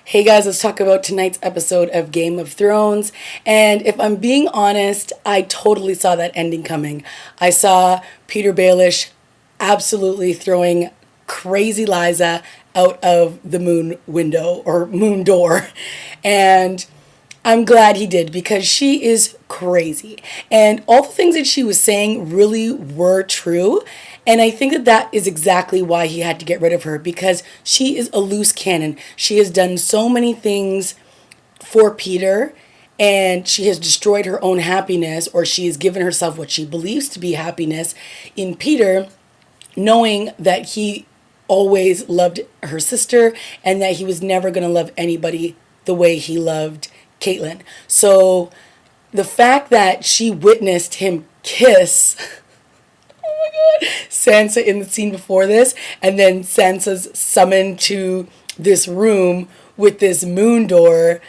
Hey guys, let's talk about tonight's episode of Game of Thrones. And if I'm being honest, I totally saw that ending coming. I saw Peter Baelish absolutely throwing crazy Liza out of the moon window or moon door. And I'm glad he did because she is crazy. And all the things that she was saying really were true. And I think that that is exactly why he had to get rid of her because she is a loose cannon. She has done so many things for Peter and she has destroyed her own happiness, or she has given herself what she believes to be happiness in Peter, knowing that he always loved her sister and that he was never going to love anybody the way he loved Caitlyn. So the fact that she witnessed him kiss Sansa in the scene before this, and then Sansa's summoned to this room with this moon door,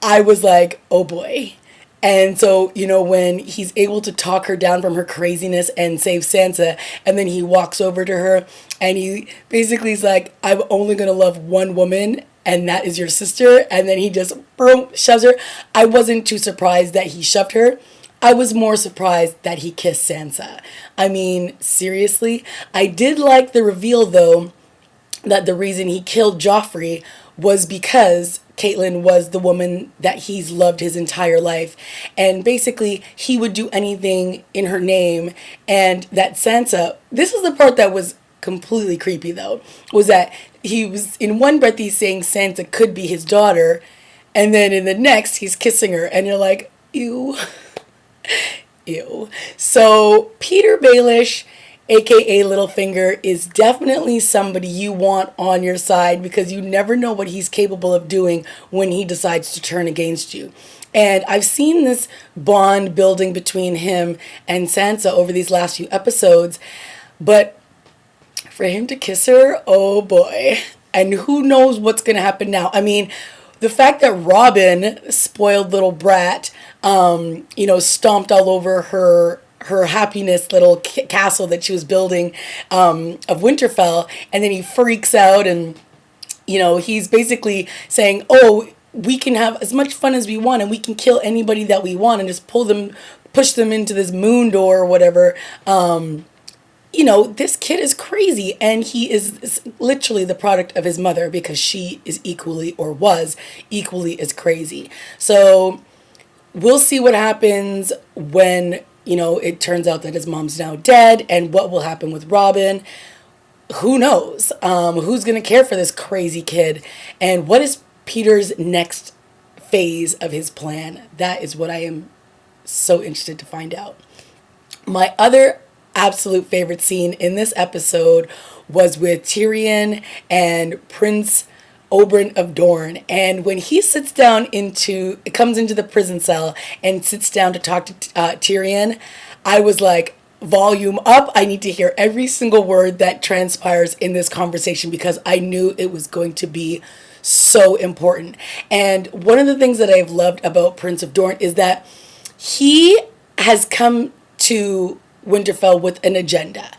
I was like, oh boy. And so, when he's able to talk her down from her craziness and save Sansa, and then he walks over to her and he basically is like, I'm only going to love one woman, and that is your sister. And then he just boom, shoves her. I wasn't too surprised that he shoved her. I was more surprised that he kissed Sansa. I mean, seriously? I did like the reveal, though, that the reason he killed Joffrey was because Caitlyn was the woman that he's loved his entire life. And basically, he would do anything in her name. And that Sansa, this is the part that was completely creepy, though, was that he was, in one breath, he's saying Sansa could be his daughter. And then in the next, he's kissing her. And you're like, ew. Ew. So Peter Baelish, aka Littlefinger, is definitely somebody you want on your side because you never know what he's capable of doing when he decides to turn against you. And I've seen this bond building between him and Sansa over these last few episodes, but for him to kiss her, oh boy. And who knows what's going to happen now. I mean, the fact that Robin, spoiled little brat, stomped all over her happiness little castle that she was building of Winterfell, and then he freaks out and, he's basically saying, oh, we can have as much fun as we want and we can kill anybody that we want and just push them into this moon door or whatever. This kid is crazy, and he is literally the product of his mother because she is equally, or was equally, as crazy. So we'll see what happens when, it turns out that his mom's now dead, and what will happen with Robin. Who knows? Who's going to care for this crazy kid? And what is Peter's next phase of his plan? That is what I am so interested to find out. My other absolute favorite scene in this episode was with Tyrion and Prince O'beryn of Dorn. And when he comes into the prison cell and sits down to talk to Tyrion, I was like, volume up. I need to hear every single word that transpires in this conversation because I knew it was going to be so important. And one of the things that I've loved about Prince of Dorn is that he has come to Winterfell with an agenda.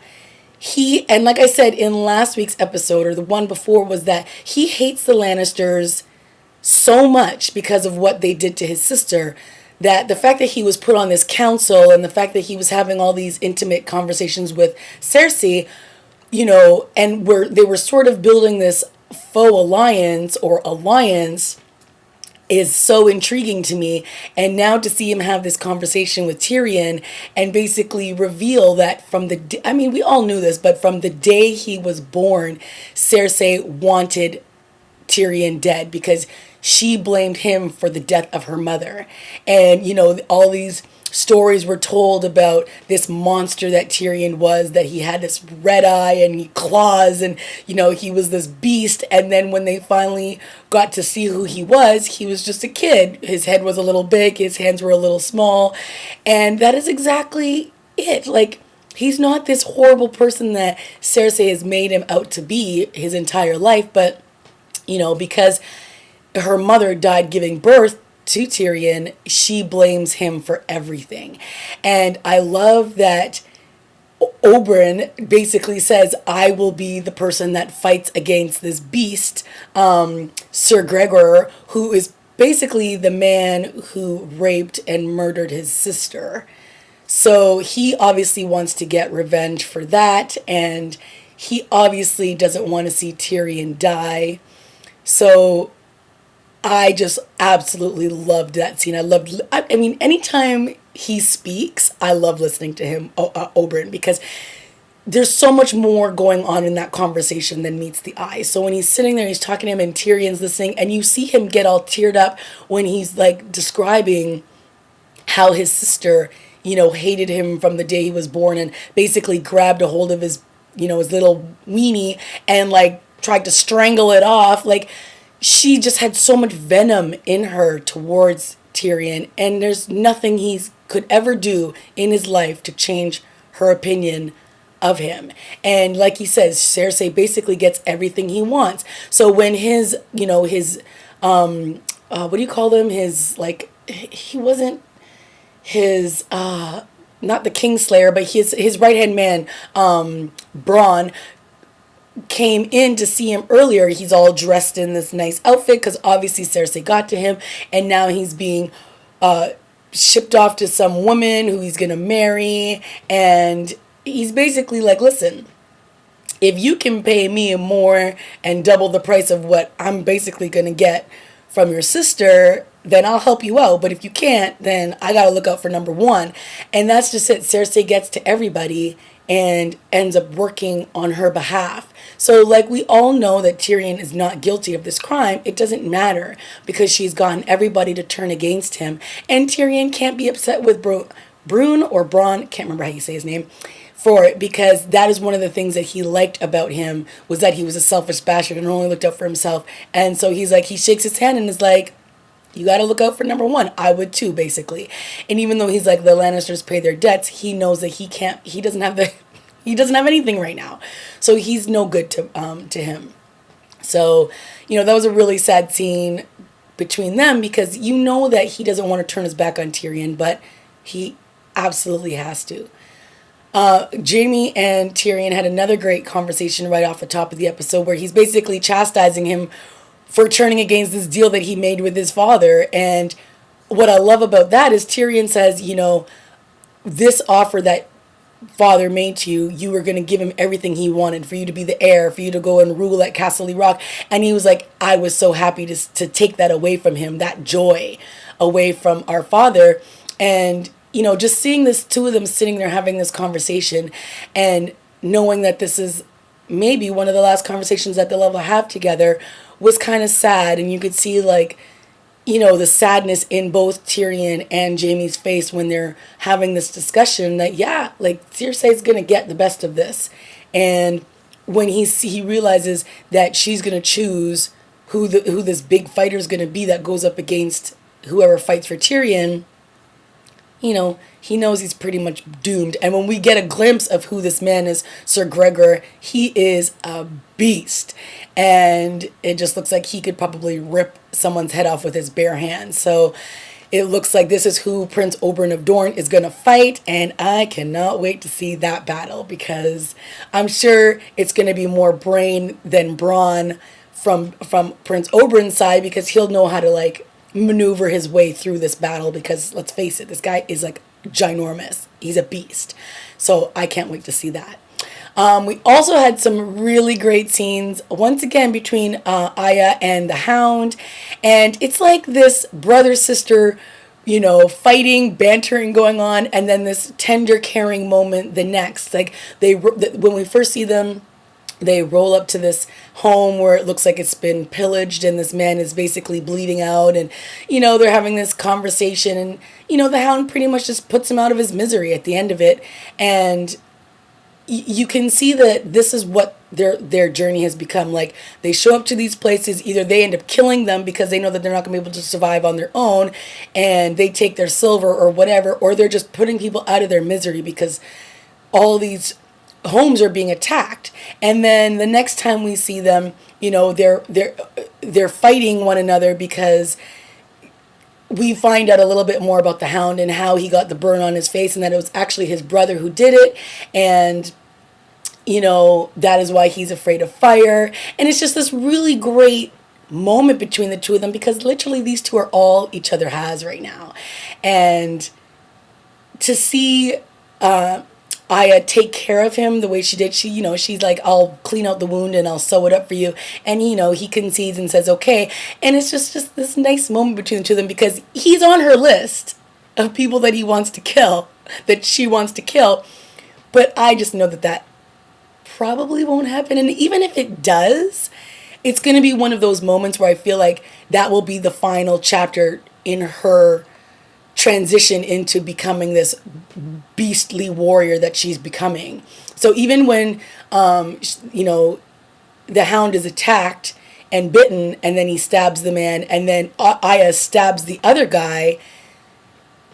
And like I said in last week's episode, or the one before, was that he hates the Lannisters so much because of what they did to his sister, that the fact that he was put on this council and the fact that he was having all these intimate conversations with Cersei, and they were sort of building this faux alliance or alliance, is so intriguing to me. And now to see him have this conversation with Tyrion and basically reveal that we all knew this, but from the day he was born, Cersei wanted Tyrion dead because she blamed him for the death of her mother. And, all these stories were told about this monster that Tyrion was, that he had this red eye and claws and, he was this beast. And then when they finally got to see who he was just a kid. His head was a little big, his hands were a little small. And that is exactly it. Like, he's not this horrible person that Cersei has made him out to be his entire life, but, because her mother died giving birth to Tyrion, she blames him for everything. And I love that Oberyn basically says, I will be the person that fights against this beast, Sir Gregor, who is basically the man who raped and murdered his sister. So he obviously wants to get revenge for that, and he obviously doesn't want to see Tyrion die. So I just absolutely loved that scene. I mean, anytime he speaks, I love listening to him, Oberyn, because there's so much more going on in that conversation than meets the eye. So when he's sitting there, he's talking to him, and Tyrion's listening, and you see him get all teared up when he's like describing how his sister, hated him from the day he was born, and basically grabbed a hold of his, his little weenie and like tried to strangle it off. Like, she just had so much venom in her towards Tyrion, and there's nothing he could ever do in his life to change her opinion of him. And like he says, Cersei basically gets everything he wants. So when his, what do you call them? His, like, he wasn't his, not the Kingslayer, but his right-hand man, Bronn, came in to see him earlier. He's all dressed in this nice outfit because obviously Cersei got to him, and now he's being shipped off to some woman who he's gonna marry, and he's basically like, listen, if you can pay me more and double the price of what I'm basically gonna get from your sister, then I'll help you out. But if you can't, then I gotta look out for number one. And that's just it. Cersei gets to everybody and ends up working on her behalf. So, like, we all know that Tyrion is not guilty of this crime. It doesn't matter because she's gotten everybody to turn against him. And Tyrion can't be upset with Bronn, can't remember how you say his name, for it, because that is one of the things that he liked about him, was that he was a selfish bastard and only looked out for himself. And so he's like, he shakes his hand and is like, you got to look out for number one. I would too, basically. And even though he's like, the Lannisters pay their debts, he knows that he doesn't have anything right now. So he's no good to him. So, that was a really sad scene between them, because you know that he doesn't want to turn his back on Tyrion, but he absolutely has to. Jaime and Tyrion had another great conversation right off the top of the episode, where he's basically chastising him for turning against this deal that he made with his father. And what I love about that is Tyrion says, this offer that father made to you, you were going to give him everything he wanted, for you to be the heir, for you to go and rule at Castle Rock. And he was like, I was so happy to take that away from him, that joy away from our father. And, just seeing this two of them sitting there having this conversation, and knowing that this is maybe one of the last conversations that they'll ever have together, was kind of sad. And you could see, like, the sadness in both Tyrion and Jaime's face when they're having this discussion, that, yeah, like, Cersei's going to get the best of this. And when he realizes that she's going to choose who this big fighter is going to be that goes up against whoever fights for Tyrion, he knows he's pretty much doomed. And when we get a glimpse of who this man is, Sir Gregor, he is a beast. And it just looks like he could probably rip someone's head off with his bare hands. So it looks like this is who Prince O'beryn of Dorn is going to fight. And I cannot wait to see that battle, because I'm sure it's going to be more brain than brawn from Prince Oberyn's side, because he'll know how to, like, maneuver his way through this battle, because let's face it, this guy is like ginormous. He's a beast. So I can't wait to see that. We also had some really great scenes once again between Arya and the Hound, and it's like this brother sister, fighting, bantering going on, and then this tender, caring moment the next. Like, when we first see them, they roll up to this home where it looks like it's been pillaged, and this man is basically bleeding out, and, they're having this conversation, and, the Hound pretty much just puts him out of his misery at the end of it. And you can see that this is what their journey has become. Like, they show up to these places, either they end up killing them because they know that they're not going to be able to survive on their own, and they take their silver or whatever, or they're just putting people out of their misery because all these homes are being attacked. And then the next time we see them, they're fighting one another because we find out a little bit more about the Hound and how he got the burn on his face, and that it was actually his brother who did it. And, that is why he's afraid of fire. And it's just this really great moment between the two of them, because literally these two are all each other has right now. And to see Aya take care of him the way she did, she's like, I'll clean out the wound and I'll sew it up for you. And, he concedes and says, okay. And it's just this nice moment between the two of them, because he's on her list of people that he wants to kill, that she wants to kill. But I just know that probably won't happen. And even if it does, it's going to be one of those moments where I feel like that will be the final chapter in her transition into becoming this beastly warrior that she's becoming. So even when, the Hound is attacked and bitten, and then he stabs the man, and then Aya stabs the other guy,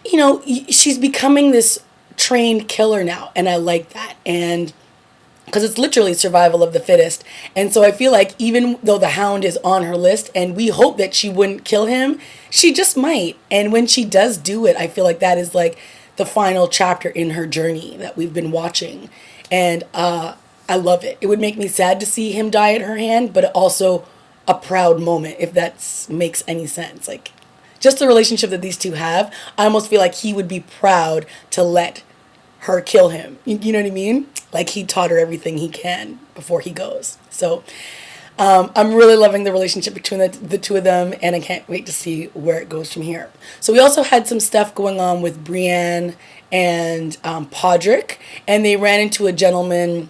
she's becoming this trained killer now. And I like that. And because it's literally survival of the fittest. And so I feel like even though the Hound is on her list and we hope that she wouldn't kill him, she just might. And when she does do it, I feel like that is like the final chapter in her journey that we've been watching. And I love it. It would make me sad to see him die at her hand, but also a proud moment, if that makes any sense. Like, just the relationship that these two have, I almost feel like he would be proud to let her kill him. You know what I mean? Like, he taught her everything he can before he goes. So I'm really loving the relationship between the two of them, and I can't wait to see where it goes from here. So we also had some stuff going on with Brienne and Podrick, and they ran into a gentleman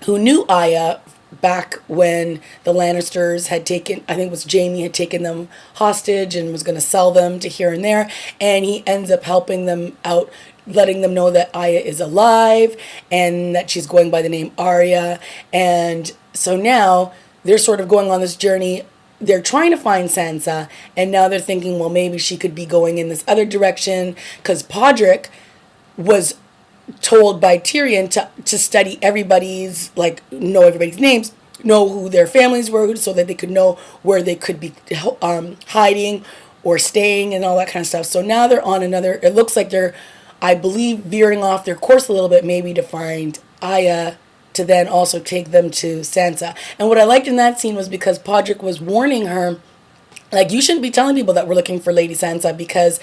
who knew Aya back when the Lannisters had taken, I think it was Jaime, had taken them hostage and was going to sell them to here and there, and he ends up helping them out, letting them know that Aya is alive and that she's going by the name Arya. And so now they're sort of going on this journey. They're trying to find Sansa, and now they're thinking, well, maybe she could be going in this other direction, because Podrick was told by Tyrion to study everybody's, like, know everybody's names, know who their families were, so that they could know where they could be hiding or staying and all that kind of stuff. So now they're on another, it looks like they're, I believe, veering off their course a little bit, maybe to find Aya, to then also take them to Sansa. And what I liked in that scene was because Podrick was warning her, like, you shouldn't be telling people that we're looking for Lady Sansa, because,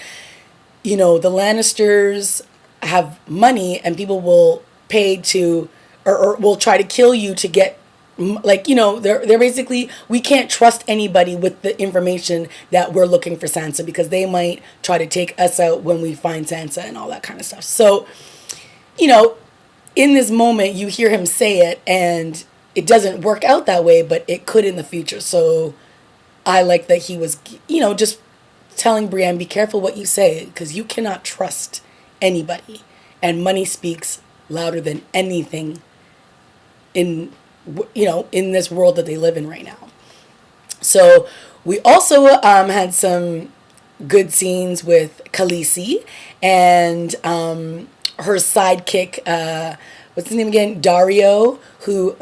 the Lannisters have money and people will pay to, or will try to kill you to get, like, they're basically, we can't trust anybody with the information that we're looking for Sansa, because they might try to take us out when we find Sansa and all that kind of stuff. So, in this moment, you hear him say it, and it doesn't work out that way, but it could in the future. So I like that he was, just telling Brienne, be careful what you say, because you cannot trust anybody. And money speaks louder than anything in this world that they live in right now. So we also had some good scenes with Khaleesi and her sidekick, what's his name again? Dario, who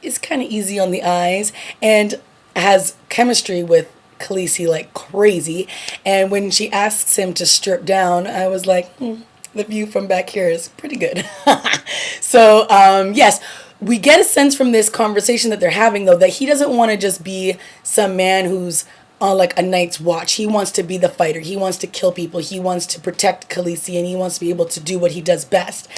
is kind of easy on the eyes and has chemistry with Khaleesi like crazy. And when she asks him to strip down, I was like, the view from back here is pretty good. So, yes, we get a sense from this conversation that they're having, though, that he doesn't want to just be some man who's on like a night's watch. He wants to be the fighter. He wants to kill people. He wants to protect Khaleesi, and he wants to be able to do what he does best.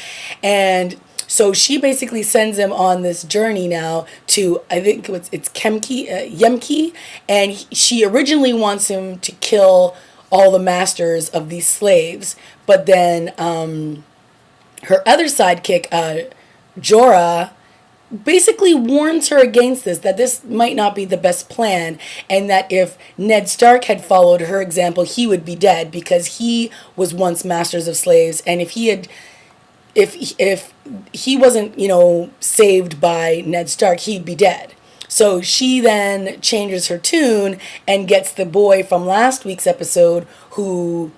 And so she basically sends him on this journey now to, I think it's Yemki, and she originally wants him to kill all the masters of these slaves, but then her other sidekick, Jorah, basically warns her against this, that this might not be the best plan, and that if Ned Stark had followed her example, he would be dead, because he was once masters of slaves, and if he wasn't, saved by Ned Stark, he'd be dead. So she then changes her tune and gets the boy from last week's episode who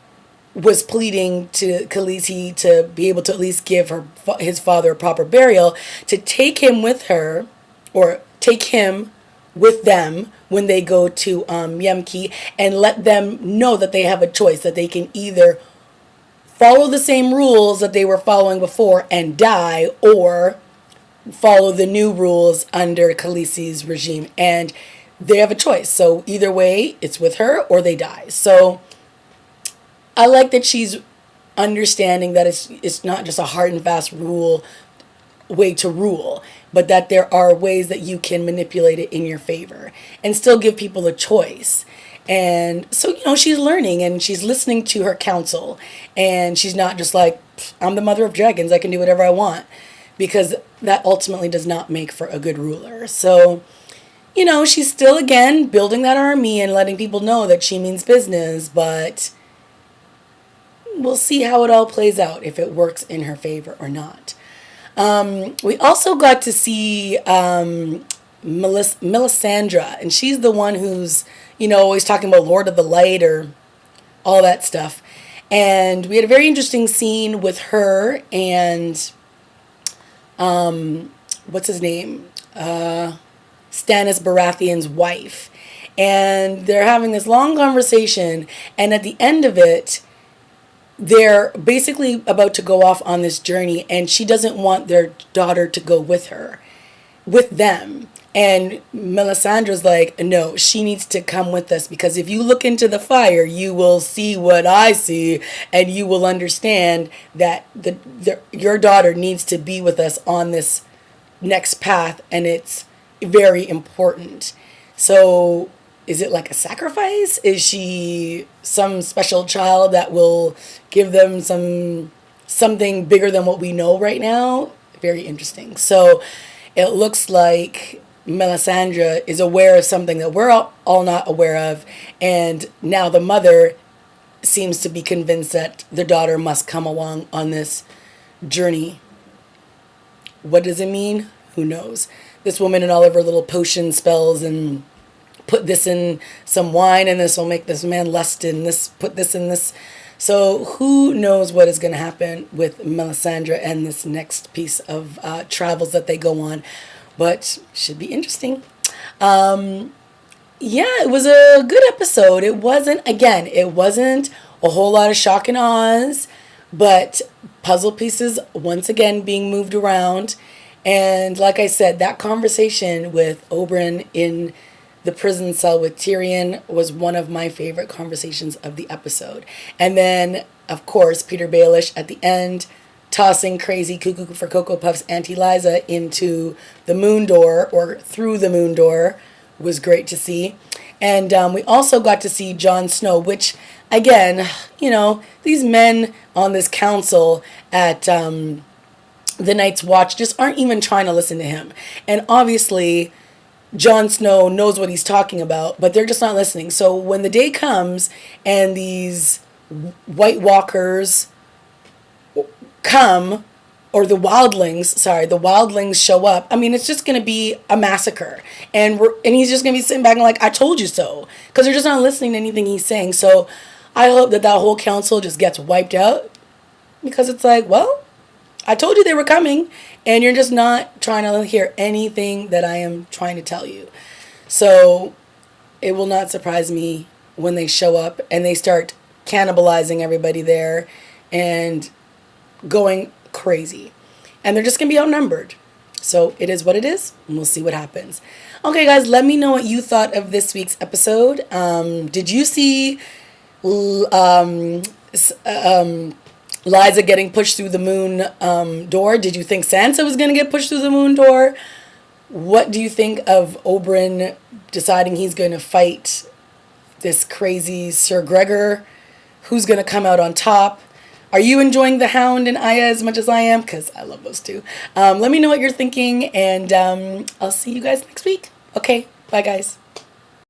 was pleading to Khaleesi to be able to at least give his father a proper burial, to take him with her, or take him with them when they go to Yemki, and let them know that they have a choice, that they can either follow the same rules that they were following before and die, or follow the new rules under Khaleesi's regime, and they have a choice. So either way, it's with her or they die. So I like that she's understanding that it's not just a hard and fast rule way to rule, but that there are ways that you can manipulate it in your favor and still give people a choice. And so, she's learning and she's listening to her counsel, and she's not just like, I'm the mother of dragons, I can do whatever I want, because that ultimately does not make for a good ruler. So, she's still, again, building that army and letting people know that she means business, but we'll see how it all plays out, if it works in her favor or not. We also got to see Melisandre, and she's the one who's, always talking about Lord of the Light or all that stuff. And we had a very interesting scene with her and, what's his name? Stannis Baratheon's wife. And they're having this long conversation, and at the end of it, they're basically about to go off on this journey, and she doesn't want their daughter to go with them. And Melisandre's like, no, she needs to come with us, because if you look into the fire, you will see what I see, and you will understand that your daughter needs to be with us on this next path, and it's very important. So is it like a sacrifice? Is she some special child that will give them something bigger than what we know right now? Very interesting. So it looks like Melisandre is aware of something that we're all not aware of, and now the mother seems to be convinced that the daughter must come along on this journey. What does it mean? Who knows? This woman and all of her little potion spells and put this in some wine and this will make this man lust, and put this in this. So who knows what is going to happen with Melisandre and this next piece of travels that they go on. But should be interesting. Yeah, it was a good episode. It wasn't a whole lot of shock and awes, but puzzle pieces once again being moved around. And like I said, that conversation with O'beryn in the prison cell with Tyrion was one of my favorite conversations of the episode. And then, of course, Peter Baelish at the end, tossing crazy cuckoo for Cocoa Puffs Auntie Liza into the moon door, or through the moon door, was great to see. And we also got to see Jon Snow, which, again, these men on this council at the Night's Watch just aren't even trying to listen to him. And obviously, Jon Snow knows what he's talking about, but they're just not listening. So when the day comes and these White Walkers come, or the wildlings show up, I mean, it's just going to be a massacre. And he's just going to be sitting back and like, I told you so. Because they're just not listening to anything he's saying. So I hope that whole council just gets wiped out. Because it's like, well, I told you they were coming, and you're just not trying to hear anything that I am trying to tell you. So it will not surprise me when they show up and they start cannibalizing everybody there and going crazy. And they're just going to be outnumbered. So it is what it is, and we'll see what happens. Okay, guys, let me know what you thought of this week's episode. Did you see Liza getting pushed through the moon door? Did you think Sansa was going to get pushed through the moon door? What do you think of O'beryn deciding he's going to fight this crazy Sir Gregor? Who's going to come out on top? Are you enjoying the Hound and Arya as much as I am? Because I love those two. Let me know what you're thinking, and I'll see you guys next week. Okay, bye guys.